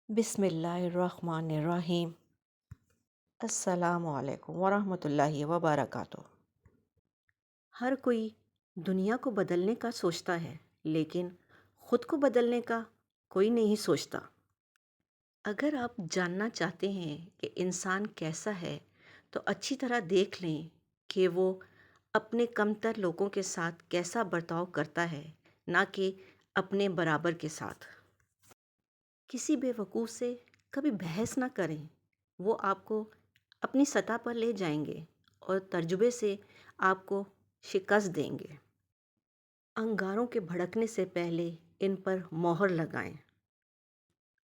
بسم اللہ الرحمن الرحیم۔ السلام علیکم ورحمۃ اللہ وبرکاتہ۔ ہر کوئی دنیا کو بدلنے کا سوچتا ہے، لیکن خود کو بدلنے کا کوئی نہیں سوچتا۔ اگر آپ جاننا چاہتے ہیں کہ انسان کیسا ہے تو اچھی طرح دیکھ لیں کہ وہ اپنے کمتر لوگوں کے ساتھ کیسا برتاؤ کرتا ہے، نہ کہ اپنے برابر کے ساتھ۔ کسی بے وقوف سے کبھی بحث نہ کریں، وہ آپ کو اپنی سطح پر لے جائیں گے اور تجربے سے آپ کو شکست دیں گے۔ انگاروں کے بھڑکنے سے پہلے ان پر مہر لگائیں۔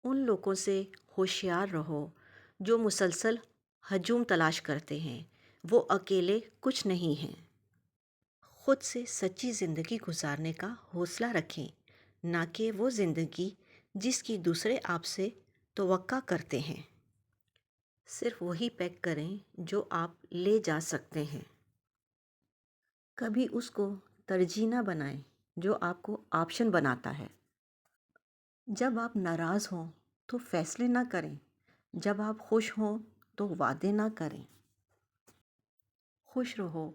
ان لوگوں سے ہوشیار رہو جو مسلسل ہجوم تلاش کرتے ہیں، وہ اکیلے کچھ نہیں ہیں۔ خود سے سچی زندگی گزارنے کا حوصلہ رکھیں، نہ کہ وہ زندگی جس کی دوسرے آپ سے توقع کرتے ہیں۔ صرف وہی پیک کریں جو آپ لے جا سکتے ہیں۔ کبھی اس کو ترجیح نہ بنائیں جو آپ کو آپشن بناتا ہے۔ جب آپ ناراض ہوں تو فیصلے نہ کریں، جب آپ خوش ہوں تو وعدے نہ کریں۔ خوش رہو،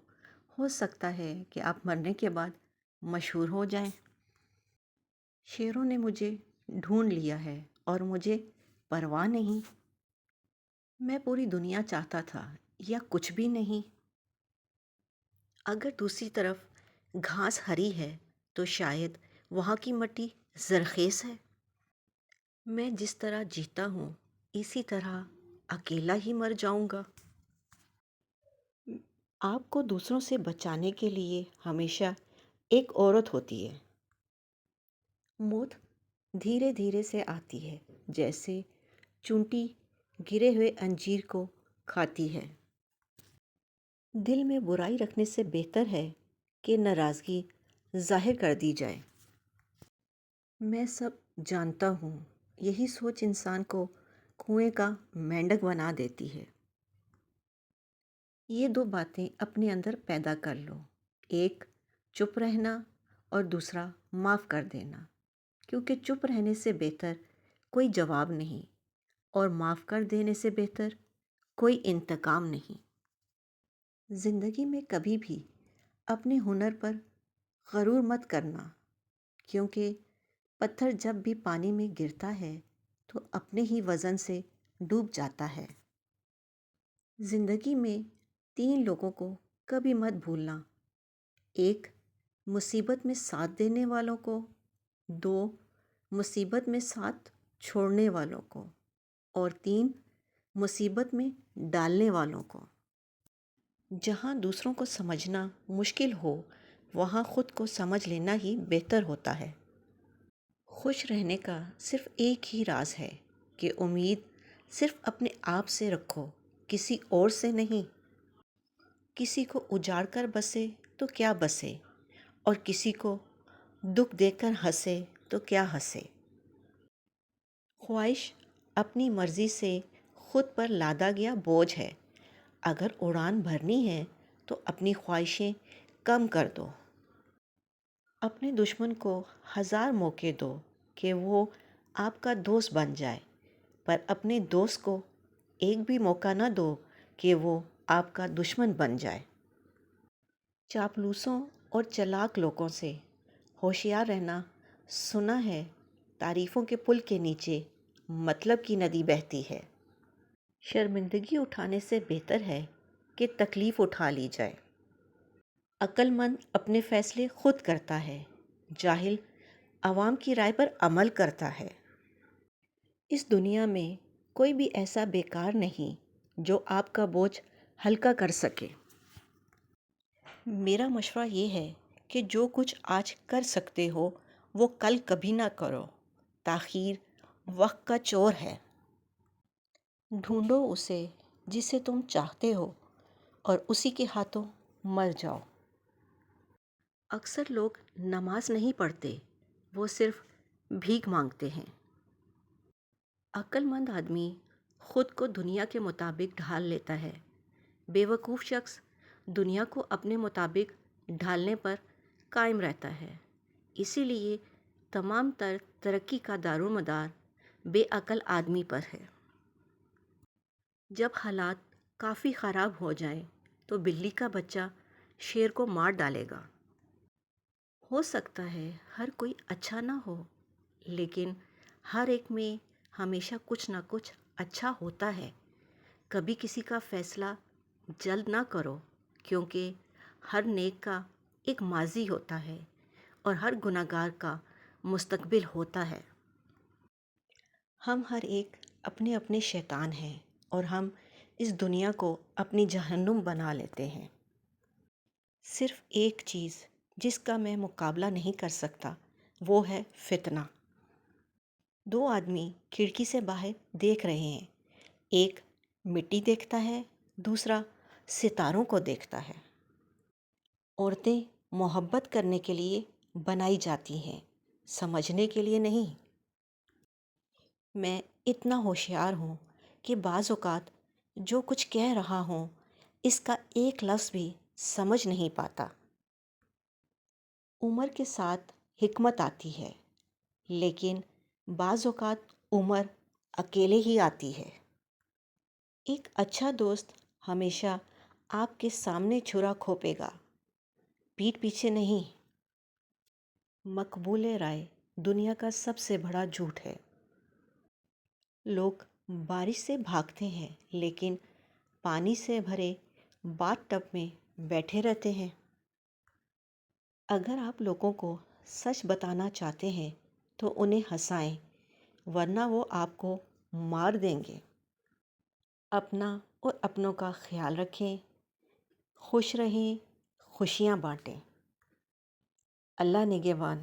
ہو سکتا ہے کہ آپ مرنے کے بعد مشہور ہو جائیں۔ شیروں نے مجھے ڈھونڈ لیا ہے اور مجھے پرواہ نہیں۔ میں پوری دنیا چاہتا تھا یا کچھ بھی نہیں۔ اگر دوسری طرف گھاس ہری ہے تو شاید وہاں کی مٹی زرخیز ہے۔ میں جس طرح جیتا ہوں اسی طرح اکیلا ہی مر جاؤں گا۔ آپ کو دوسروں سے بچانے کے لیے ہمیشہ ایک عورت ہوتی ہے۔ موت دھیرے دھیرے سے آتی ہے، جیسے چونٹی گرے ہوئے انجیر کو کھاتی ہے۔ دل میں برائی رکھنے سے بہتر ہے کہ ناراضگی ظاہر کر دی جائے۔ میں سب جانتا ہوں، یہی سوچ انسان کو کنویں کا مینڈک بنا دیتی ہے۔ یہ دو باتیں اپنے اندر پیدا کر لو، ایک چپ رہنا اور دوسرا معاف کر دینا، کیونکہ چپ رہنے سے بہتر کوئی جواب نہیں اور معاف کر دینے سے بہتر کوئی انتقام نہیں۔ زندگی میں کبھی بھی اپنے ہنر پر غرور مت کرنا، کیونکہ پتھر جب بھی پانی میں گرتا ہے تو اپنے ہی وزن سے ڈوب جاتا ہے۔ زندگی میں 3 لوگوں کو کبھی مت بھولنا: ایک، مصیبت میں ساتھ دینے والوں کو، 2، مصیبت میں ساتھ چھوڑنے والوں کو، اور 3، مصیبت میں ڈالنے والوں کو۔ جہاں دوسروں کو سمجھنا مشکل ہو، وہاں خود کو سمجھ لینا ہی بہتر ہوتا ہے۔ خوش رہنے کا صرف ایک ہی راز ہے کہ امید صرف اپنے آپ سے رکھو، کسی اور سے نہیں۔ کسی کو اجاڑ کر بسے تو کیا بسے، اور کسی کو دکھ دے کر ہنسے تو کیا ہنسے۔ خواہش اپنی مرضی سے خود پر لادا گیا بوجھ ہے۔ اگر اڑان بھرنی ہے تو اپنی خواہشیں کم کر دو۔ اپنے دشمن کو 1000 موقع دو کہ وہ آپ کا دوست بن جائے، پر اپنے دوست کو ایک بھی موقع نہ دو کہ وہ آپ کا دشمن بن جائے۔ چاپلوسوں اور چلاک لوگوں سے ہوشیار رہنا۔ سنا ہے تعریفوں کے پل کے نیچے مطلب کی ندی بہتی ہے۔ شرمندگی اٹھانے سے بہتر ہے کہ تکلیف اٹھا لی جائے۔ عقل مند اپنے فیصلے خود کرتا ہے، جاہل عوام کی رائے پر عمل کرتا ہے۔ اس دنیا میں کوئی بھی ایسا بیکار نہیں جو آپ کا بوجھ ہلکا کر سکے۔ میرا مشورہ یہ ہے کہ جو کچھ آج کر سکتے ہو وہ کل کبھی نہ کرو۔ تاخیر وقت کا چور ہے۔ ڈھونڈو اسے جسے تم چاہتے ہو اور اسی کے ہاتھوں مر جاؤ۔ اکثر لوگ نماز نہیں پڑھتے، وہ صرف بھیک مانگتے ہیں۔ عقل مند آدمی خود کو دنیا کے مطابق ڈھال لیتا ہے، بے وقوف شخص دنیا کو اپنے مطابق ڈھالنے پر قائم رہتا ہے۔ اسی لیے تمام ترقی کا دار و مدار بے عقل آدمی پر ہے۔ جب حالات کافی خراب ہو جائیں تو بلی کا بچہ شیر کو مار ڈالے گا۔ ہو سکتا ہے ہر کوئی اچھا نہ ہو، لیکن ہر ایک میں ہمیشہ کچھ نہ کچھ اچھا ہوتا ہے۔ کبھی کسی کا فیصلہ جلد نہ کرو، کیونکہ ہر نیک کا ایک ماضی ہوتا ہے اور ہر گنہگار کا مستقبل ہوتا ہے۔ ہم ہر ایک اپنے اپنے شیطان ہیں اور ہم اس دنیا کو اپنی جہنم بنا لیتے ہیں۔ صرف ایک چیز جس کا میں مقابلہ نہیں کر سکتا وہ ہے فتنہ۔ دو آدمی کھڑکی سے باہر دیکھ رہے ہیں، ایک مٹی دیکھتا ہے، دوسرا ستاروں کو دیکھتا ہے۔ عورتیں محبت کرنے کے لیے بنائی جاتی ہیں، سمجھنے کے لیے نہیں۔ میں اتنا ہوشیار ہوں کہ بعض اوقات جو کچھ کہہ رہا ہوں اس کا ایک لفظ بھی سمجھ نہیں پاتا۔ عمر کے ساتھ حکمت آتی ہے، لیکن بعض اوقات عمر اکیلے ہی آتی ہے۔ ایک اچھا دوست ہمیشہ آپ کے سامنے چھرا کھوپے گا، پیٹھ پیچھے نہیں۔ مقبول رائے دنیا کا سب سے بڑا جھوٹ ہے۔ لوگ بارش سے بھاگتے ہیں لیکن پانی سے بھرے باتھ ٹب میں بیٹھے رہتے ہیں۔ اگر آپ لوگوں کو سچ بتانا چاہتے ہیں تو انہیں ہنسائیں، ورنہ وہ آپ کو مار دیں گے۔ اپنا اور اپنوں کا خیال رکھیں، خوش رہیں، خوشیاں بانٹیں۔ اللہ نگہبان۔